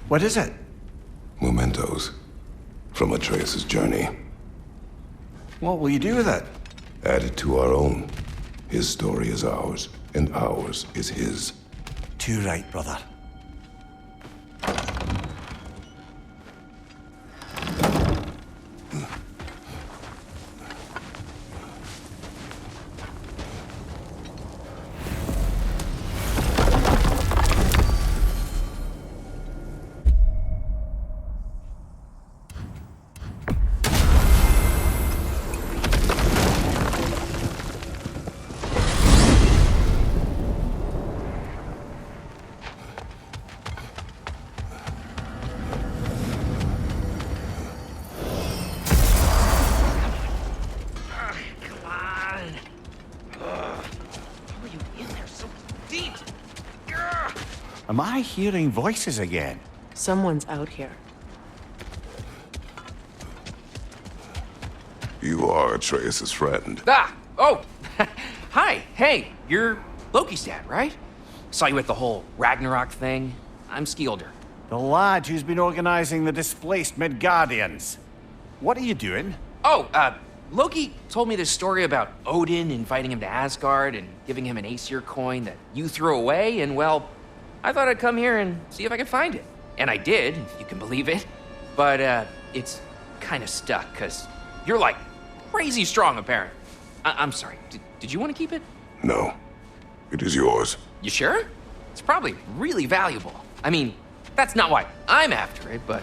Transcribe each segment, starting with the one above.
What is it? Mementos from Atreus' journey. What will you do with it? Add it to our own. His story is ours, and ours is his. Too right, brother. Am I hearing voices again? Someone's out here. You are Atreus' friend. Oh! Hi, hey, you're Loki's dad, right? Saw you at the whole Ragnarok thing. I'm Skilder. The lad who's been organizing the displaced Midgardians. What are you doing? Loki told me this story about Odin inviting him to Asgard and giving him an Aesir coin that you threw away, and well, I thought I'd come here and see if I could find it. And I did, if you can believe it. But, it's kind of stuck, because you're, like, crazy strong, apparently. I'm sorry, did you want to keep it? No. It is yours. You sure? It's probably really valuable. I mean, that's not why I'm after it, but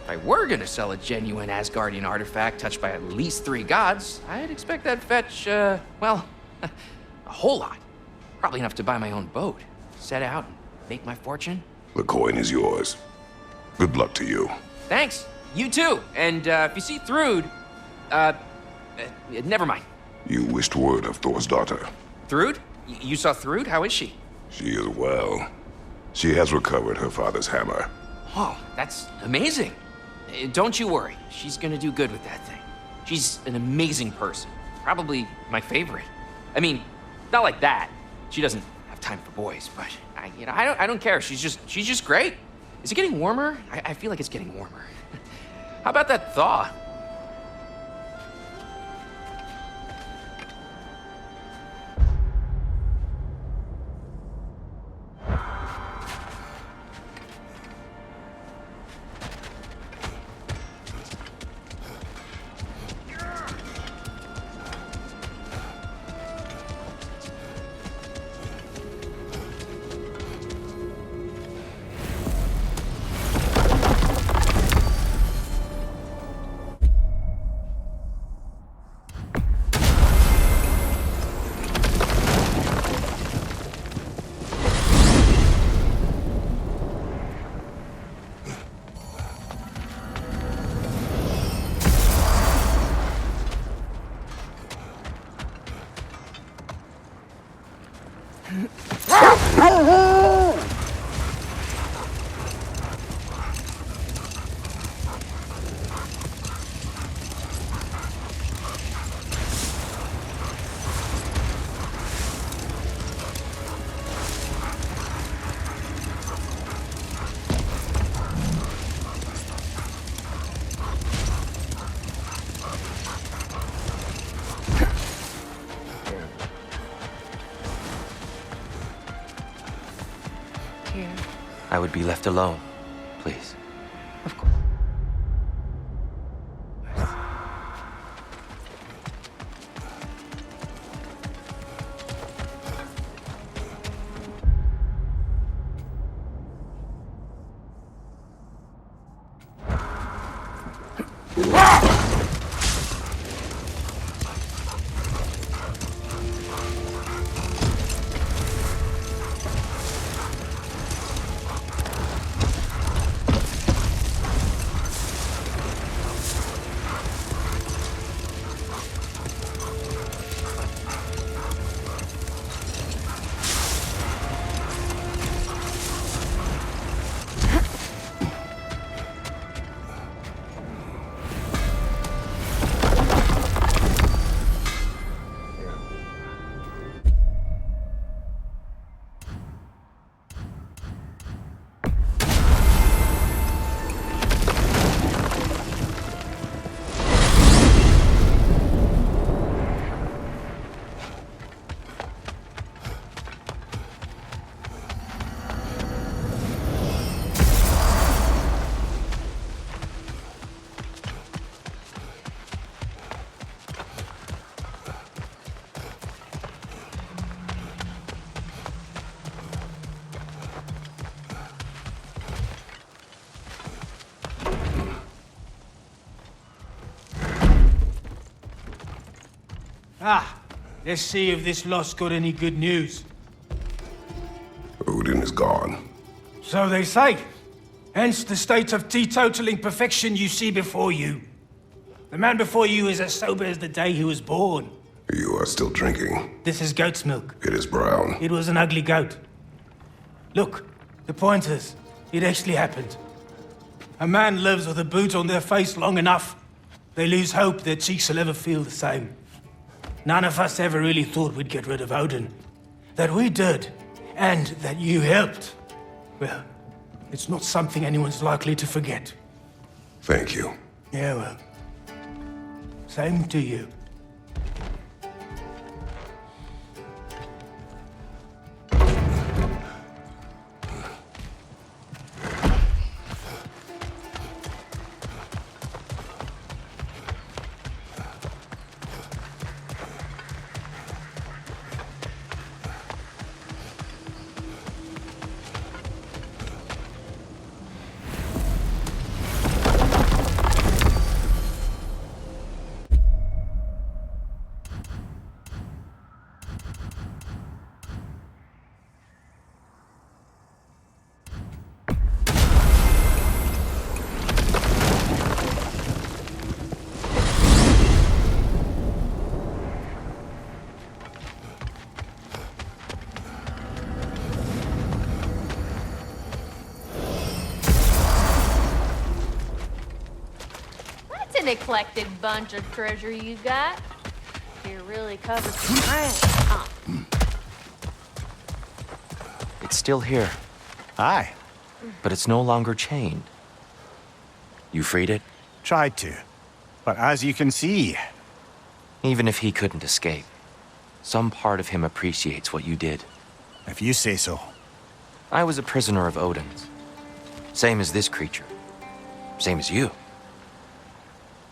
if I were gonna sell a genuine Asgardian artifact touched by at least 3 gods, I'd expect that'd fetch, well, a whole lot. Probably enough to buy my own boat, set out, and make my fortune. The coin is yours. Good luck to you. Thanks. You too. And if you see Thrud, never mind. You wished word of Thor's daughter. Thrud? You saw Thrud? How is she? She is well. She has recovered her father's hammer. Oh, that's amazing. Don't you worry. She's gonna do good with that thing. She's an amazing person. Probably my favorite. I mean, not like that. She doesn't have time for boys, but I don't care. She's just great. Is it getting warmer? I feel like it's getting warmer. How about that thaw? I would be left alone, please. Of course. Let's see if this lot's got any good news. Odin is gone. So they say. Hence the state of teetotaling perfection you see before you. The man before you is as sober as the day he was born. You are still drinking. This is goat's milk. It is brown. It was an ugly goat. Look, the pointers. It actually happened. A man lives with a boot on their face long enough. They lose hope their cheeks will ever feel the same. None of us ever really thought we'd get rid of Odin. That we did, and that you helped. Well, it's not something anyone's likely to forget. Thank you. Yeah, well. Same to you. An eclectic bunch of treasure you got. You're really covered some ground, huh? It's still here, Aye, but it's no longer chained. You freed it? tried to. But as you can see, Even if he couldn't escape, some part of him appreciates what you did. if you say so. I was a prisoner of Odin's. Same as this creature. Same as you.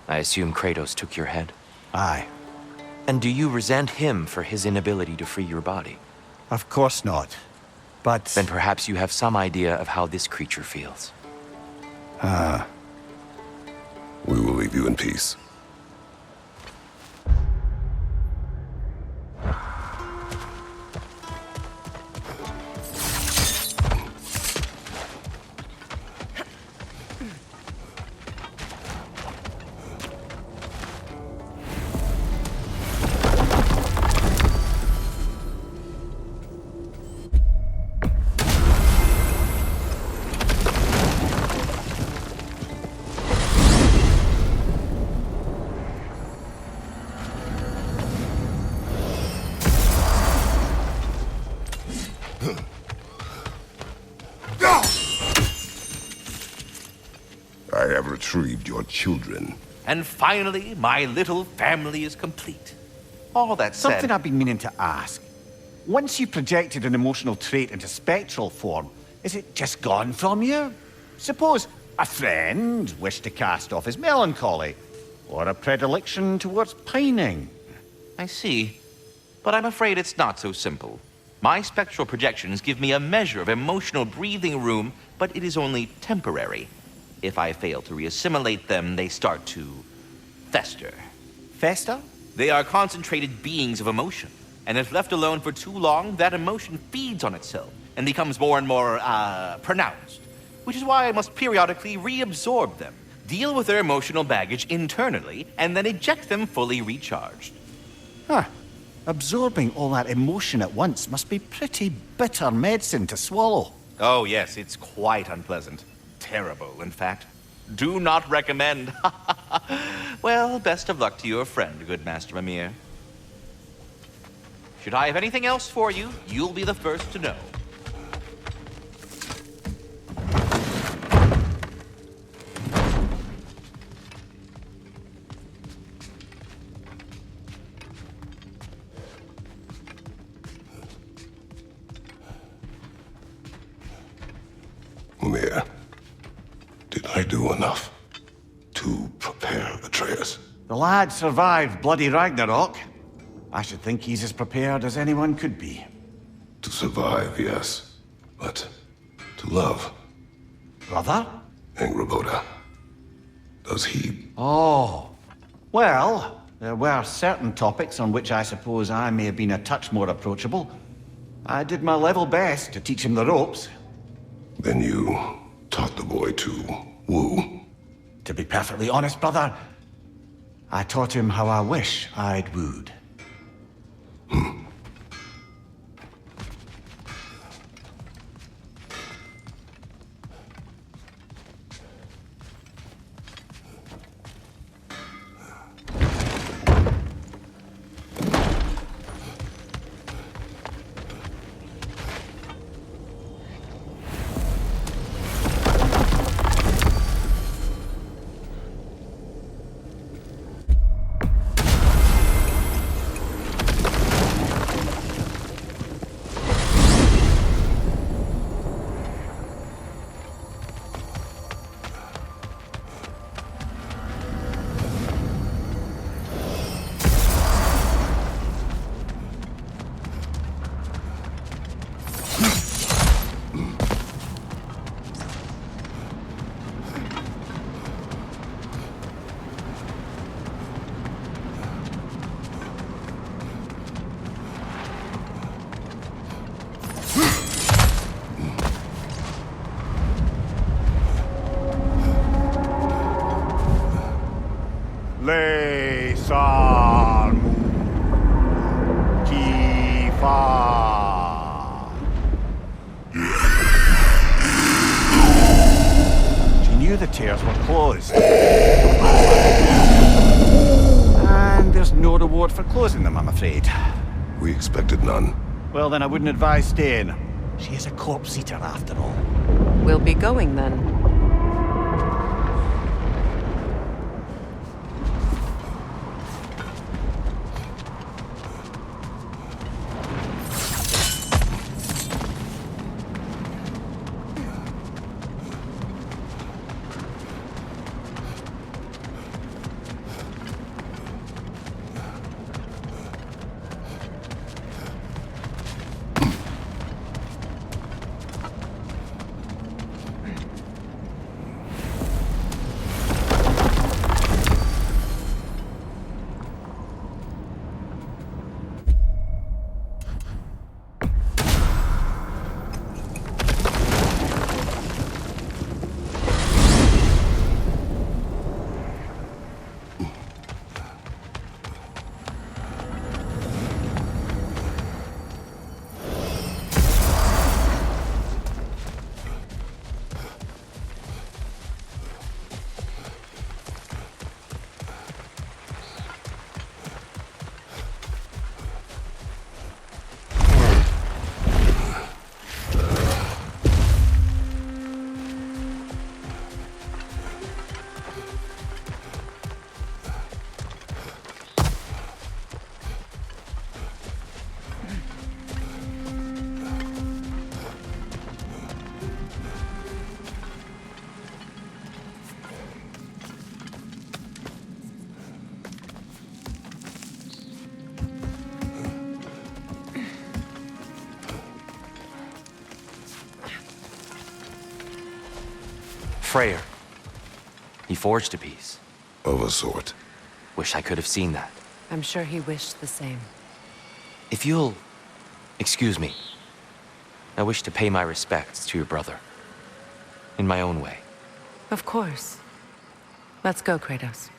I assume Kratos took your head. Aye, And do you resent him for his inability to free your body? of course not. But Then perhaps you have some idea of how this creature feels. We will leave you in peace. I have retrieved your children. And finally, my little family is complete. All that said, something I've been meaning to ask. Once you projected an emotional trait into spectral form, is it just gone from you? Suppose a friend wished to cast off his melancholy, or a predilection towards pining. I see. But I'm afraid it's not so simple. My spectral projections give me a measure of emotional breathing room, but it is only temporary. If I fail to reassimilate them, they start to fester. Fester? They are concentrated beings of emotion, and if left alone for too long, that emotion feeds on itself and becomes more and more, pronounced. Which is why I must periodically reabsorb them, deal with their emotional baggage internally, and then eject them fully recharged. Huh. Absorbing all that emotion at once must be pretty bitter medicine to swallow. Oh, yes, it's quite unpleasant. Terrible, in fact. Do not recommend. Well, best of luck to your friend, good Master Mimir. Should I have anything else for you, you'll be the first to know. Mimir, did I do enough to prepare Atreus? The lad survived bloody Ragnarok. I should think he's as prepared as anyone could be. To survive, yes. But to love, Brother? Angrboda, does he? Oh. Well, There were certain topics on which I suppose I may have been a touch more approachable. I did my level best to teach him the ropes. Then you taught the boy to woo. To be perfectly honest, brother, I taught him how I wish I'd wooed. She knew the tears were closed. And there's no reward for closing them, I'm afraid. We expected none. Well, then I wouldn't advise staying. She is a corpse eater after all. We'll be going then. Freyr. He forged a piece. Of a sort. Wish I could have seen that. I'm sure he wished the same. If you'll excuse me, I wish to pay my respects to your brother. In my own way. Of course. Let's go, Kratos.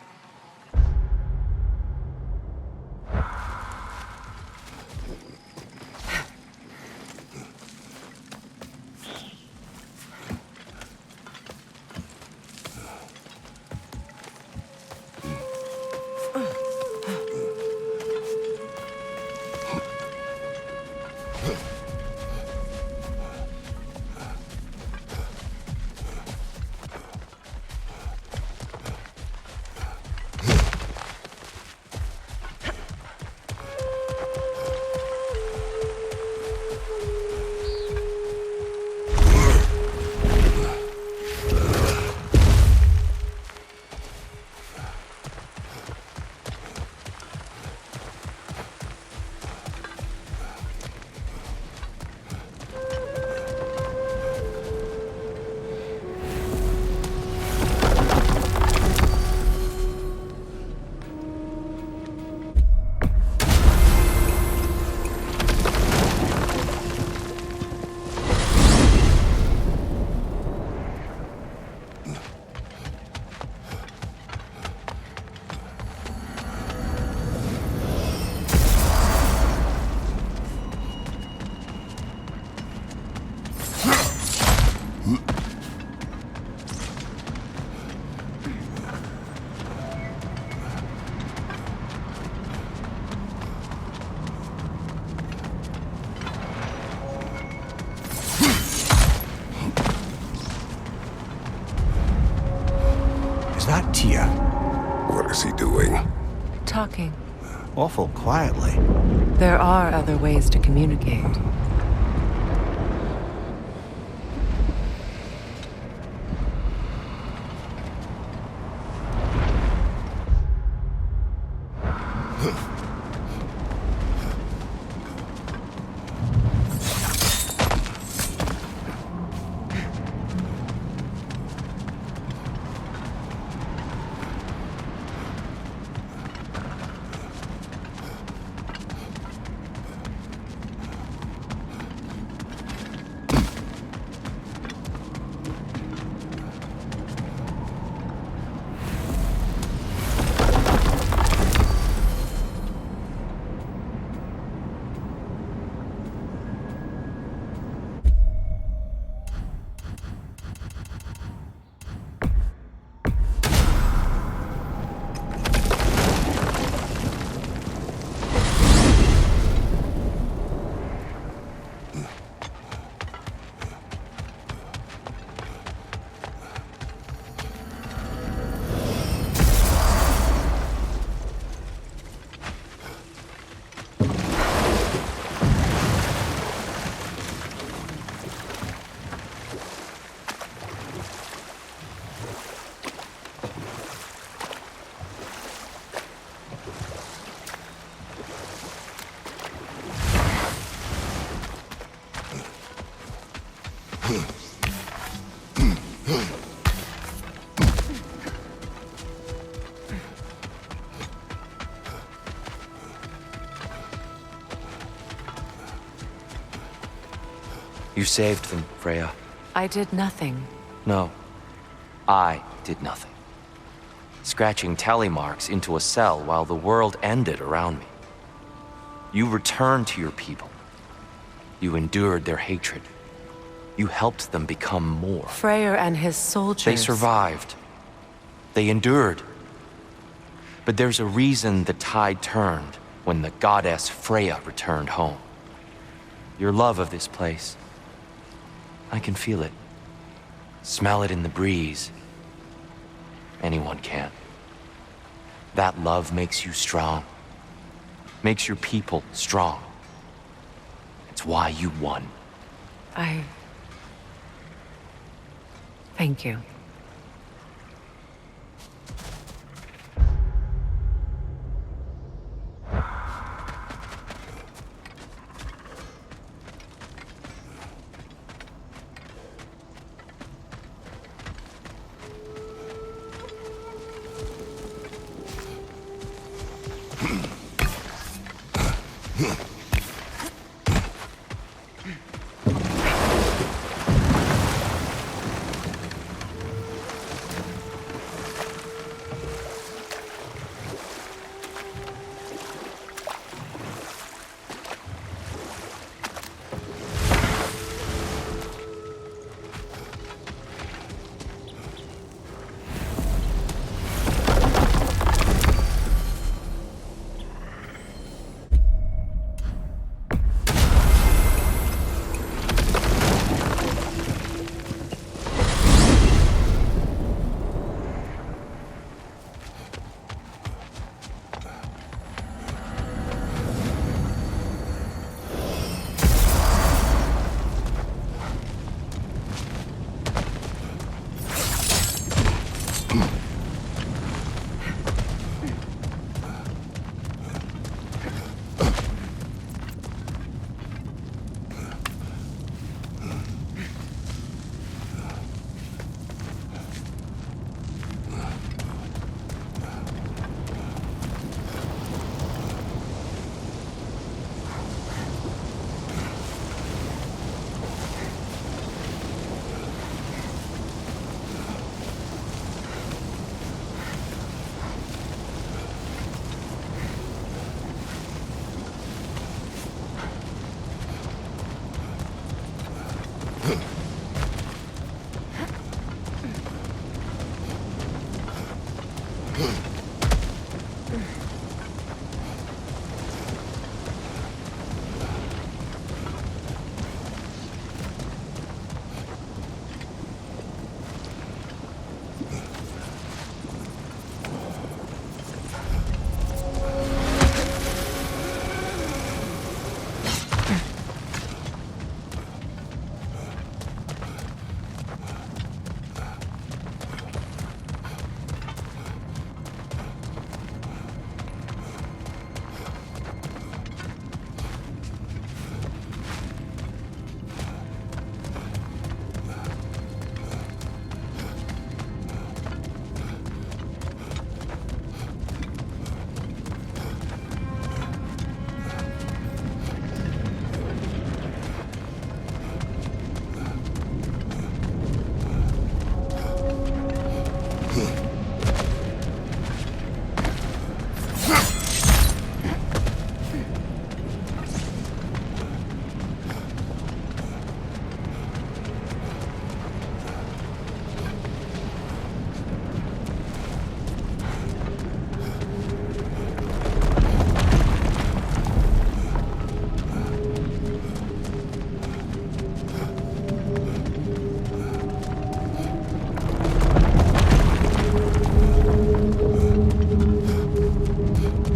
Is that Tia? What is he doing? Talking. Awful quietly. There are other ways to communicate. You saved them, Freya. I did nothing. No, I did nothing. Scratching tally marks into a cell while the world ended around me. You returned to your people. You endured their hatred. You helped them become more. Freyr and his soldiers. They survived. They endured. But there's a reason the tide turned when the goddess Freya returned home. Your love of this place. I can feel it. Smell it in the breeze. Anyone can. That love makes you strong. Makes your people strong. It's why you won. Thank you.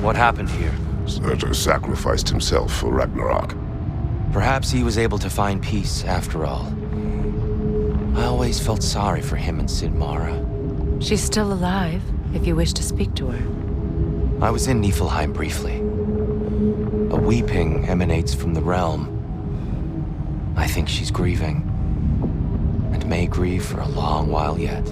What happened here? Surtur sacrificed himself for Ragnarok. Perhaps he was able to find peace after all. I always felt sorry for him and Sid Mara. She's still alive, if you wish to speak to her. I was in Niflheim briefly. A weeping emanates from the realm. I think she's grieving. And may grieve for a long while yet.